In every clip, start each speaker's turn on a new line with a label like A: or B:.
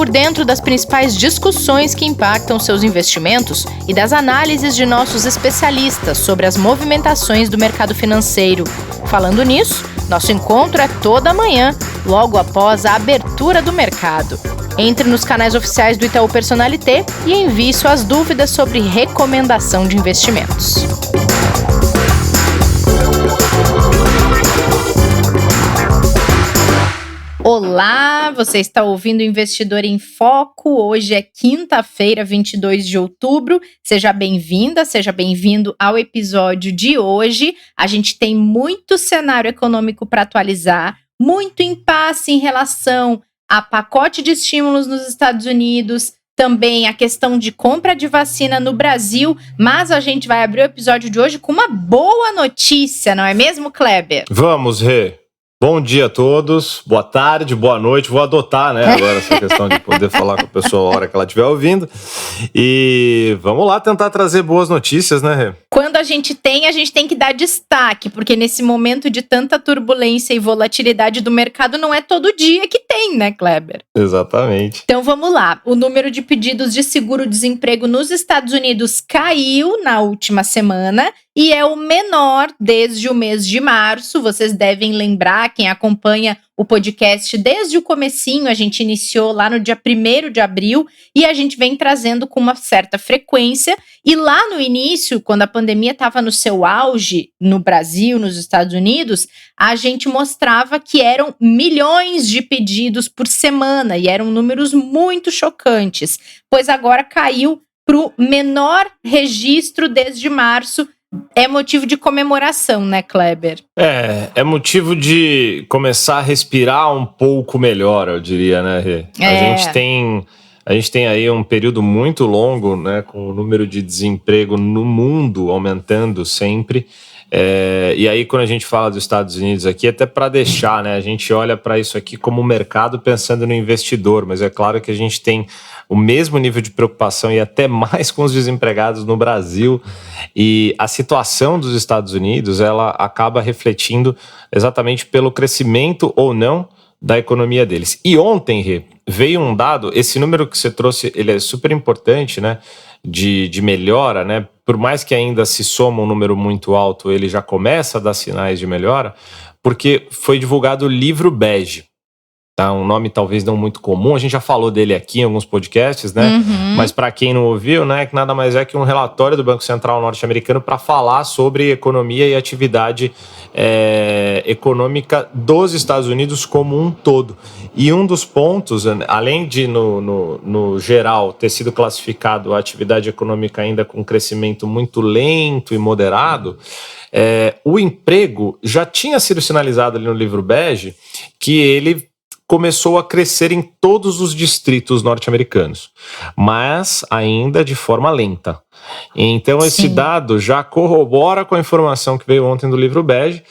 A: por dentro das principais discussões que impactam seus investimentos e das análises de nossos especialistas sobre as movimentações do mercado financeiro. Falando nisso, nosso encontro é toda manhã, logo após a abertura do mercado. Entre nos canais oficiais do Itaú Personalité e envie suas dúvidas sobre recomendação de investimentos. Olá, você está ouvindo Investidor em Foco. Hoje é quinta-feira, 22 de outubro. Seja bem-vinda, seja bem-vindo ao episódio de hoje. A gente tem muito cenário econômico para atualizar, muito impasse em relação a pacote de estímulos nos Estados Unidos, também a questão de compra de vacina no Brasil, mas a gente vai abrir o episódio de hoje com uma boa notícia, não é mesmo, Kleber?
B: Vamos, Rê. Bom dia a todos, boa tarde, boa noite. Vou adotar, né, agora essa questão de poder falar com a pessoa a hora que ela estiver ouvindo. E vamos lá tentar trazer boas notícias, né, Rê?
A: Quando a gente tem que dar destaque, porque nesse momento de tanta turbulência e volatilidade do mercado, não é todo dia que tem, né, Kleber?
B: Exatamente.
A: Então vamos lá. O número de pedidos de seguro-desemprego nos Estados Unidos caiu na última semana e é o menor desde o mês de março. Vocês devem lembrar, quem acompanha o podcast desde o comecinho, a gente iniciou lá no dia 1º de abril e a gente vem trazendo com uma certa frequência. E lá no início, quando a pandemia estava no seu auge no Brasil, nos Estados Unidos, a gente mostrava que eram milhões de pedidos por semana e eram números muito chocantes, pois agora caiu para o menor registro desde março. É motivo de comemoração, né, Kleber?
B: É motivo de começar a respirar um pouco melhor, eu diria, né, Rê? A gente tem aí um período muito longo, né, com o número de desemprego no mundo aumentando sempre. E aí, quando a gente fala dos Estados Unidos aqui, até para deixar, né, a gente olha para isso aqui como um mercado pensando no investidor, mas é claro que a gente tem o mesmo nível de preocupação e até mais com os desempregados no Brasil. E a situação dos Estados Unidos, ela acaba refletindo exatamente pelo crescimento ou não da economia deles. E ontem, Rê, veio um dado, esse número que você trouxe, ele é super importante, né, de melhora, né, por mais que ainda se soma um número muito alto, ele já começa a dar sinais de melhora, porque foi divulgado o livro bege. Tá, um nome talvez não muito comum, a gente já falou dele aqui em alguns podcasts, né? Mas para quem não ouviu, né, que nada mais é que um relatório do Banco Central norte-americano para falar sobre economia e atividade econômica dos Estados Unidos como um todo. E um dos pontos, além de no geral ter sido classificado a atividade econômica ainda com crescimento muito lento e moderado, o emprego já tinha sido sinalizado ali no livro bege que ele começou a crescer em todos os distritos norte-americanos, mas ainda de forma lenta. Então esse dado já corrobora com a informação que veio ontem do livro bege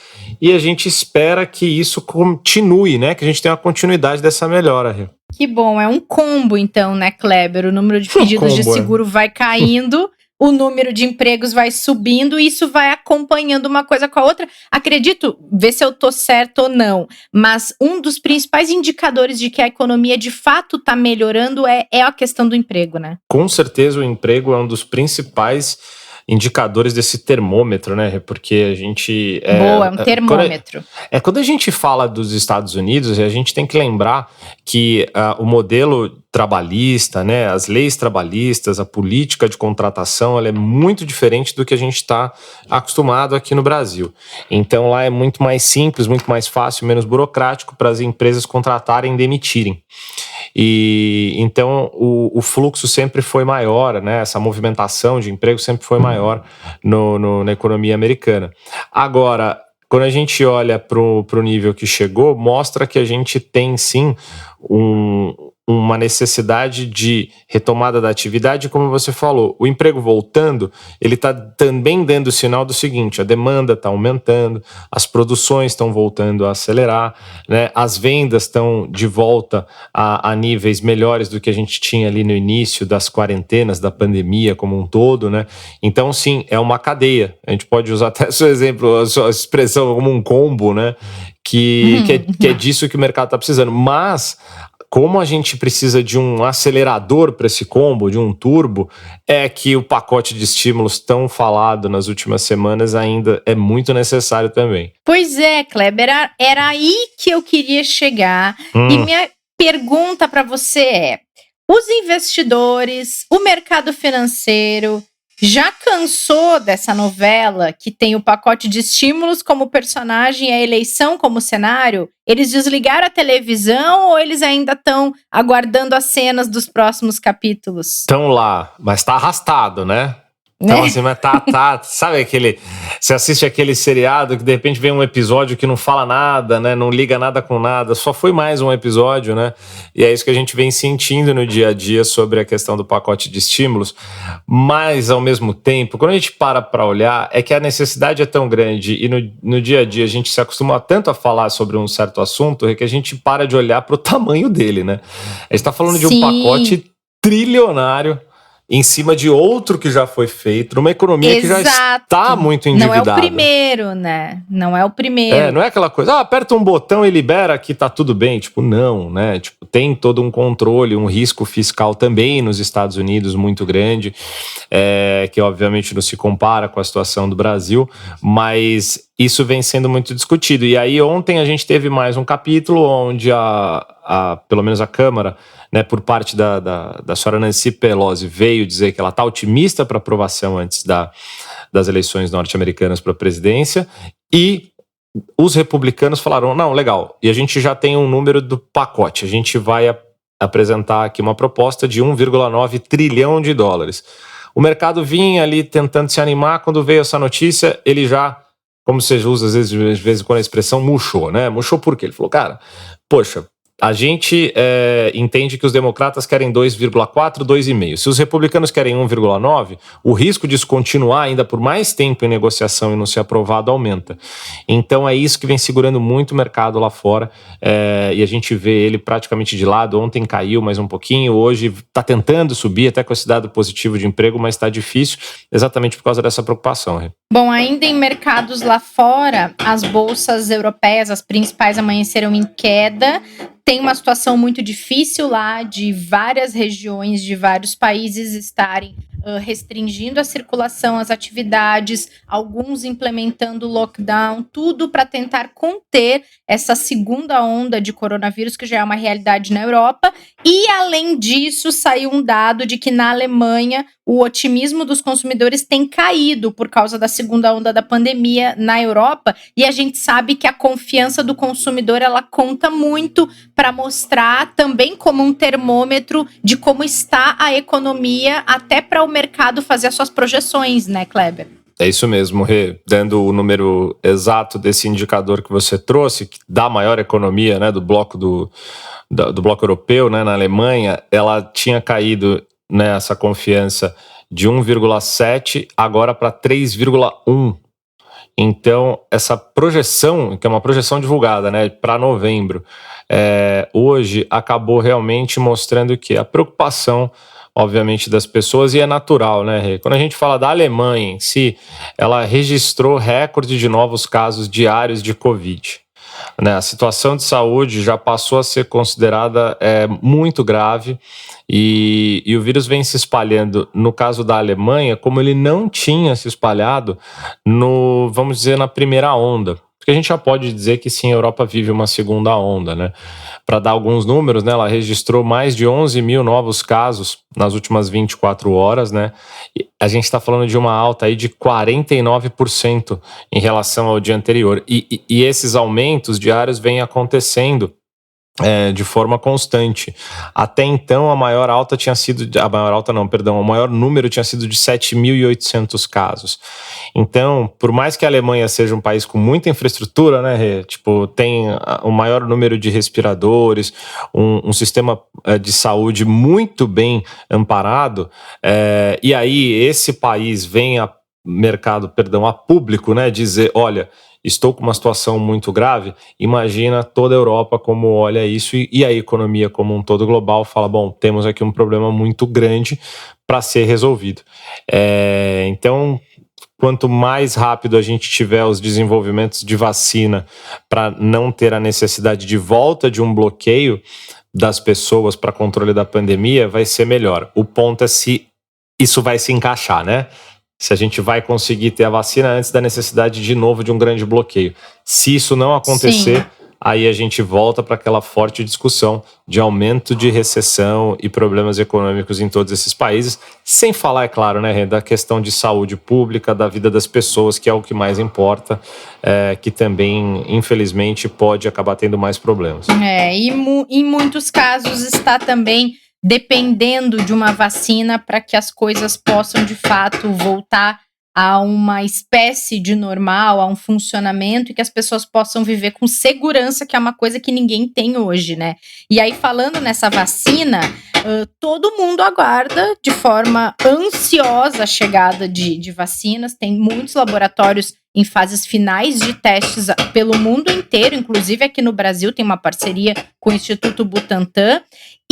B: e a gente espera que isso continue, né? Que a gente tenha uma continuidade dessa melhora.
A: Que bom, é um combo então, né, Kleber? O número de pedidos de seguro vai caindo, o número de empregos vai subindo e isso vai acompanhando uma coisa com a outra. Acredito, vê se eu tô certo ou não, mas um dos principais indicadores de que a economia de fato está melhorando é a questão do emprego, né?
B: Com certeza o emprego é um dos principais indicadores desse termômetro, né? Porque a gente...
A: Boa, é um termômetro.
B: Quando a gente fala dos Estados Unidos, a gente tem que lembrar que o modelo trabalhista, né, as leis trabalhistas, a política de contratação, ela é muito diferente do que a gente está acostumado aqui no Brasil. Então lá é muito mais simples, muito mais fácil, menos burocrático para as empresas contratarem e demitirem. E então o fluxo sempre foi maior, né? Essa movimentação de emprego sempre foi maior na economia americana. Agora, quando a gente olha para o nível que chegou, mostra que a gente tem sim uma necessidade de retomada da atividade, como você falou, o emprego voltando, ele está também dando o sinal do seguinte: a demanda está aumentando, as produções estão voltando a acelerar, né? As vendas estão de volta a níveis melhores do que a gente tinha ali no início das quarentenas, da pandemia como um todo, né? Então, sim, é uma cadeia. A gente pode usar até seu exemplo, a sua expressão como um combo, né? Que é disso que o mercado está precisando. Mas como a gente precisa de um acelerador para esse combo, de um turbo, é que o pacote de estímulos tão falado nas últimas semanas ainda é muito necessário também.
A: Pois é, Kleber, era aí que eu queria chegar. E minha pergunta para você é: os investidores, o mercado financeiro, já cansou dessa novela que tem o pacote de estímulos como personagem e a eleição como cenário? Eles desligaram a televisão ou eles ainda estão aguardando as cenas dos próximos capítulos?
B: Estão lá, mas tá arrastado, né? Então, assim, mas sabe aquele... Você assiste aquele seriado que de repente vem um episódio que não fala nada, né? Não liga nada com nada, só foi mais um episódio, né? E é isso que a gente vem sentindo no dia a dia sobre a questão do pacote de estímulos. Mas, ao mesmo tempo, quando a gente para olhar, é que a necessidade é tão grande e no dia a dia a gente se acostuma tanto a falar sobre um certo assunto que a gente para de olhar para o tamanho dele, né? A gente está falando de um pacote trilionário em cima de outro que já foi feito, numa economia que já está muito endividada.
A: Não é o primeiro, né? Não é o primeiro.
B: Não é aquela coisa, aperta um botão e libera que tá tudo bem. Tipo, não, né? Tipo, tem todo um controle, um risco fiscal também nos Estados Unidos muito grande, que obviamente não se compara com a situação do Brasil, mas isso vem sendo muito discutido. E aí ontem a gente teve mais um capítulo onde pelo menos a Câmara, né, por parte da senhora Nancy Pelosi, veio dizer que ela está otimista para aprovação antes das eleições norte-americanas para a presidência, e os republicanos falaram, não, legal, e a gente já tem um número do pacote, a gente vai apresentar aqui uma proposta de 1,9 trilhão de dólares. O mercado vinha ali tentando se animar, quando veio essa notícia, ele já, como você usa às vezes quando a expressão murchou, né? Murchou por quê? Ele falou, cara, poxa, a gente entende que os democratas querem 2,4, 2,5. Se os republicanos querem 1,9, o risco disso continuar ainda por mais tempo em negociação e não ser aprovado aumenta. Então é isso que vem segurando muito o mercado lá fora, e a gente vê ele praticamente de lado. Ontem caiu mais um pouquinho, hoje está tentando subir até com esse dado positivo de emprego, mas está difícil exatamente por causa dessa preocupação. Rê.
A: Bom, ainda em mercados lá fora, as bolsas europeias, as principais, amanheceram em queda. Tem uma situação muito difícil lá de várias regiões, de vários países estarem restringindo a circulação, as atividades, alguns implementando lockdown, tudo para tentar conter essa segunda onda de coronavírus, que já é uma realidade na Europa. E, além disso, saiu um dado de que na Alemanha o otimismo dos consumidores tem caído por causa da segunda onda da pandemia na Europa, e a gente sabe que a confiança do consumidor, ela conta muito para mostrar também como um termômetro de como está a economia, até para o mercado fazer as suas projeções, né, Kleber?
B: É isso mesmo, Rê. Dando o número exato desse indicador que você trouxe, da maior economia, né, do bloco bloco europeu, né, na Alemanha, ela tinha caído nessa confiança de 1,7 agora para 3,1. Então, essa projeção, que é uma projeção divulgada, né, para novembro, hoje acabou realmente mostrando que a preocupação, obviamente, das pessoas, e é natural, né, Rê? Quando a gente fala da Alemanha em si, ela registrou recorde de novos casos diários de Covid. Né? A situação de saúde já passou a ser considerada muito grave, e o vírus vem se espalhando, no caso da Alemanha, como ele não tinha se espalhado vamos dizer, na primeira onda. Porque a gente já pode dizer que sim, a Europa vive uma segunda onda, né? Para dar alguns números, né, ela registrou mais de 11 mil novos casos nas últimas 24 horas, né? E a gente está falando de uma alta aí de 49% em relação ao dia anterior. E esses aumentos diários vêm acontecendo de forma constante. Até então, o maior número tinha sido de 7.800 casos. Então, por mais que a Alemanha seja um país com muita infraestrutura, né, Rê? Tipo, tem o maior número de respiradores, um sistema de saúde muito bem amparado, e aí esse país vem a público, né, dizer, olha, estou com uma situação muito grave. Imagina toda a Europa como olha isso, e a economia como um todo global fala, bom, temos aqui um problema muito grande para ser resolvido. Então, quanto mais rápido a gente tiver os desenvolvimentos de vacina para não ter a necessidade de volta de um bloqueio, das pessoas para controle da pandemia vai ser melhor. O ponto é se isso vai se encaixar, né? Se a gente vai conseguir ter a vacina antes da necessidade de novo de um grande bloqueio. Se isso não acontecer, sim, aí a gente volta para aquela forte discussão de aumento de recessão e problemas econômicos em todos esses países, sem falar, é claro, né, da questão de saúde pública, da vida das pessoas, que é o que mais importa, que também, infelizmente, pode acabar tendo mais problemas.
A: E em muitos casos está também dependendo de uma vacina para que as coisas possam, de fato, voltar a uma espécie de normal, a um funcionamento e que as pessoas possam viver com segurança, que é uma coisa que ninguém tem hoje, né? E aí, falando nessa vacina, todo mundo aguarda de forma ansiosa a chegada de vacinas. Tem muitos laboratórios em fases finais de testes pelo mundo inteiro, inclusive aqui no Brasil tem uma parceria com o Instituto Butantan.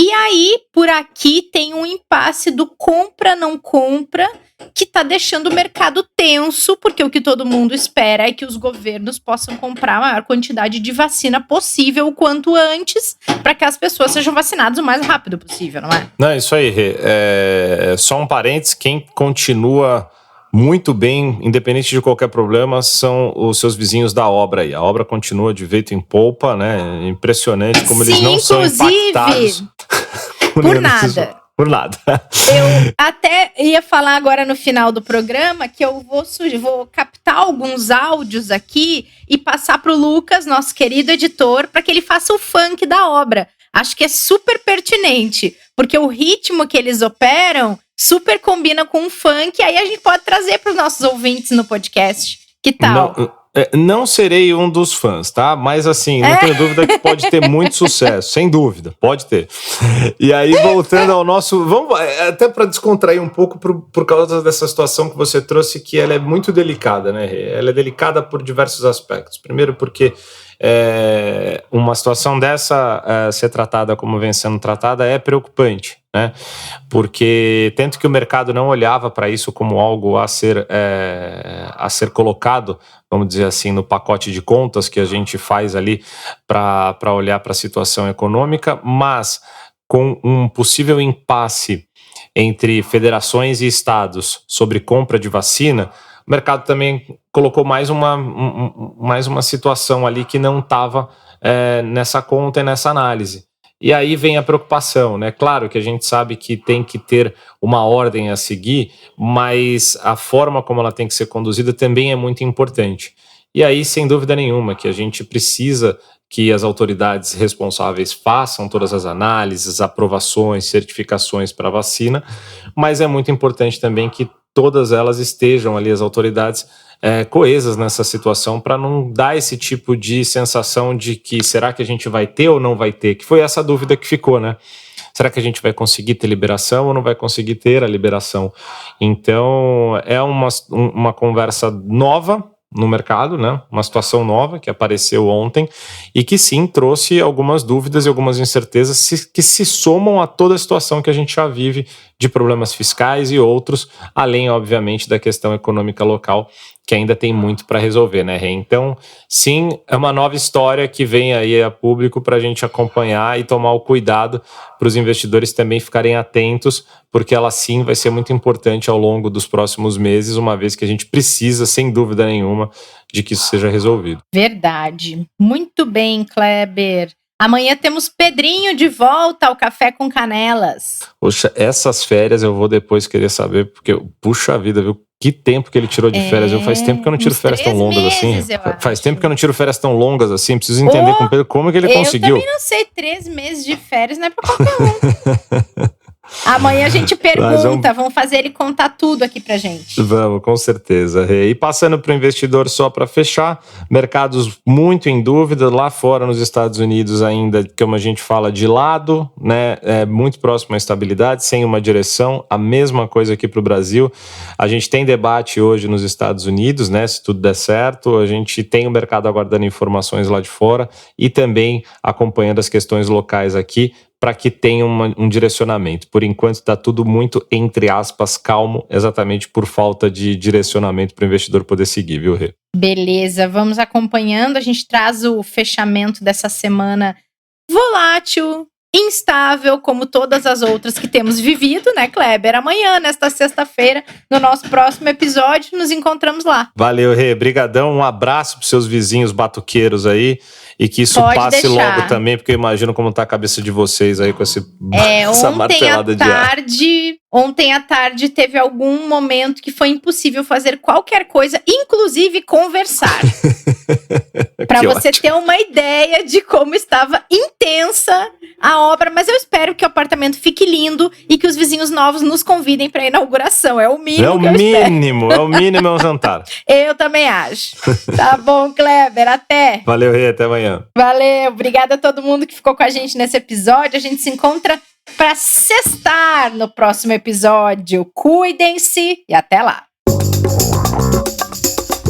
A: E aí, por aqui, tem um impasse do compra-não compra, que está deixando o mercado tenso, porque o que todo mundo espera é que os governos possam comprar a maior quantidade de vacina possível o quanto antes, para que as pessoas sejam vacinadas o mais rápido possível, não é?
B: Não, isso aí, só um parênteses, quem continua muito bem, independente de qualquer problema, são os seus vizinhos da obra aí. A obra continua de vento em polpa, né? Impressionante como eles não são impactados.
A: Por nada.
B: Por nada.
A: Eu até ia falar agora no final do programa que eu vou captar alguns áudios aqui e passar para o Lucas, nosso querido editor, para que ele faça o funk da obra. Acho que é super pertinente, porque o ritmo que eles operam super combina com o funk, aí a gente pode trazer para os nossos ouvintes no podcast. Que tal?
B: Não serei um dos fãs, tá? Mas assim, não tenho dúvida que pode ter muito sucesso, sem dúvida, pode ter. E aí, voltando ao nosso... Vamos até para descontrair um pouco por causa dessa situação que você trouxe, que ela é muito delicada, né? Ela é delicada por diversos aspectos. Primeiro porque uma situação dessa ser tratada como vem sendo tratada é preocupante, né? Porque tanto que o mercado não olhava para isso como algo a ser colocado, vamos dizer assim, no pacote de contas que a gente faz ali para olhar para a situação econômica, mas com um possível impasse entre federações e estados sobre compra de vacina, o mercado também colocou mais uma situação ali que não estava nessa conta e nessa análise. E aí vem a preocupação, né? Claro que a gente sabe que tem que ter uma ordem a seguir, mas a forma como ela tem que ser conduzida também é muito importante. E aí, sem dúvida nenhuma, que a gente precisa que as autoridades responsáveis façam todas as análises, aprovações, certificações para a vacina, mas é muito importante também que todas elas estejam ali, as autoridades, coesas nessa situação, para não dar esse tipo de sensação de que será que a gente vai ter ou não vai ter, que foi essa dúvida que ficou, né? Será que a gente vai conseguir ter liberação ou não vai conseguir ter a liberação? Então, é uma conversa nova no mercado, né? Uma situação nova que apareceu ontem e que sim trouxe algumas dúvidas e algumas incertezas que se somam a toda a situação que a gente já vive de problemas fiscais e outros, além, obviamente, da questão econômica local, que ainda tem muito para resolver, né, Rê? Então, sim, é uma nova história que vem aí a público para a gente acompanhar e tomar o cuidado para os investidores também ficarem atentos, porque ela sim vai ser muito importante ao longo dos próximos meses, uma vez que a gente precisa, sem dúvida nenhuma, de que isso seja resolvido.
A: Verdade. Muito bem, Kleber. Amanhã temos Pedrinho de volta ao Café com Canelas.
B: Poxa, essas férias eu vou depois querer saber, porque, puxa vida, viu? Que tempo que ele tirou de férias. Faz tempo que eu não tiro férias tão longas assim. Faz tempo que eu não tiro férias tão longas assim. Preciso entender com o Pedro como que ele conseguiu.
A: Eu também não sei, 3 meses de férias não é pra qualquer um. Amanhã a gente pergunta, vamos fazer ele contar tudo aqui pra gente.
B: Vamos, com certeza. E passando para o investidor só para fechar, mercados muito em dúvida, lá fora nos Estados Unidos ainda, como a gente fala, de lado, né, muito próximo à estabilidade, sem uma direção, a mesma coisa aqui para o Brasil. A gente tem debate hoje nos Estados Unidos, né, se tudo der certo, a gente tem o mercado aguardando informações lá de fora e também acompanhando as questões locais aqui, para que tenha um direcionamento. Por enquanto está tudo muito, entre aspas, calmo, exatamente por falta de direcionamento para o investidor poder seguir, viu, Rê?
A: Beleza, vamos acompanhando. A gente traz o fechamento dessa semana volátil, instável, como todas as outras que temos vivido, né, Kleber? Amanhã, nesta sexta-feira, no nosso próximo episódio, nos encontramos lá.
B: Valeu, Rê. Brigadão. Um abraço pros seus vizinhos batuqueiros aí. E que isso passe logo também, porque eu imagino como tá a cabeça de vocês aí com essa martelada de ar.
A: Ontem à tarde teve algum momento que foi impossível fazer qualquer coisa, inclusive conversar. Para você ter uma ideia de como estava intensa a obra, mas eu espero que o apartamento fique lindo e que os vizinhos novos nos convidem para a inauguração. É o mínimo que eu espero.
B: É o mínimo, é um jantar.
A: Eu também acho. Tá bom, Kleber, até.
B: Valeu, Rê, até amanhã.
A: Valeu, obrigada a todo mundo que ficou com a gente nesse episódio. A gente se encontra para sextar no próximo episódio. Cuidem-se e até lá.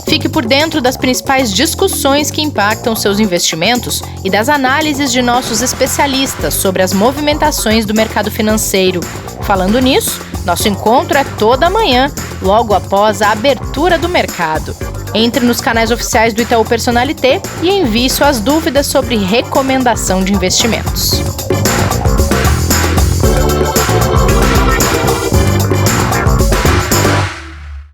A: Fique por dentro das principais discussões que impactam seus investimentos e das análises de nossos especialistas sobre as movimentações do mercado financeiro. Falando nisso, nosso encontro é toda manhã, logo após a abertura do mercado. Entre nos canais oficiais do Itaú Personalité e envie suas dúvidas sobre recomendação de investimentos.